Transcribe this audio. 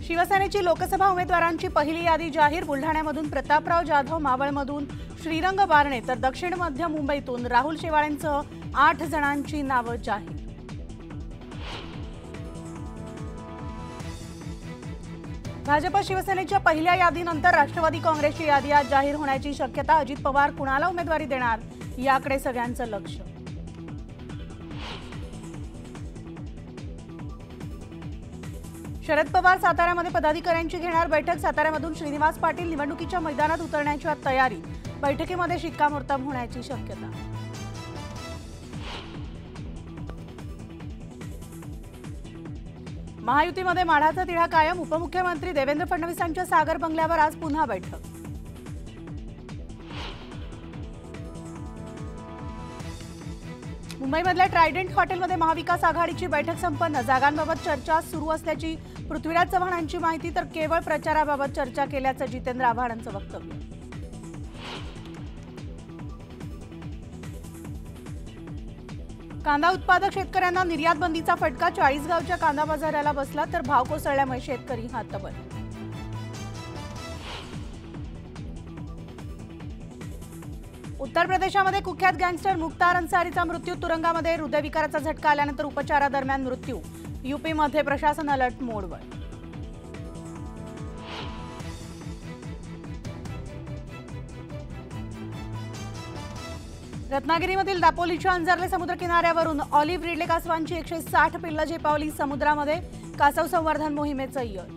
शिवसेनेची लोकसभा उमेदवारांची पहिली यादी जाहीर। बुलढाण्यामधून प्रतापराव जाधव, मावळमधून श्रीरंग बारणे तर दक्षिण मध्य मुंबईतून राहुल शेवाळेंसह 8 जणांची नावे जाहीर। भाजप शिवसेनेच्या पहिल्या यादीनंतर राष्ट्रवादी काँग्रेसची यादी आज जाहीर होण्याची शक्यता। अजित पवार कुणाला उमेदवारी देणार याकडे सगळ्यांचं लक्ष। शरद पवार साताऱ्यामध्ये पदाधिकाऱ्यांची घेणार बैठक। साताऱ्यामधून श्रीनिवास पाटील निवडणुकीच्या मैदानात उतरण्याची तयारी। बैठकीमध्ये शिक्कामोर्तब होण्याची शक्यता। महायुतीमध्ये माढाचा तिढा कायम। उपमुख्यमंत्री देवेंद्र फडणवीसांच्या सागर बंगल्यावर आज पुन्हा बैठक। मुंबईमधल्या ट्रायडेंट हॉटेलमध्ये महाविकास आघाडीची बैठक संपन्न। जागांबाबत चर्चा सुरू असल्याची पृथ्वीराज चव्हाणांची माहिती, तर केवळ प्रचाराबाबत चर्चा केल्याचं जितेंद्र आव्हाडांचं वक्तव्य। कांदा उत्पादक शेतकऱ्यांना निर्यात बंदीचा फटका। 40 गावच्या कांदा बाजाराला बसला, तर भाव कोसळल्यामुळे शेतकरी हतबल। उत्तर प्रदेशामध्ये कुख्यात गँगस्टर मुख्तार अन्सारीचा मृत्यू। तुरुंगामध्ये हृदयविकाराचा झटका आल्यानंतर उपचारादरम्यान मृत्यू। यूपीमध्ये प्रशासन अलर्ट मोडवर। रत्नागिरीमधील दापोलीच्या अंजारले समुद्र किनाऱ्यावरून ऑलिव्ह रिडले कासवांची 160 पिल्लं झेपावली समुद्रामध्ये। कासव संवर्धन मोहिमेचं यश।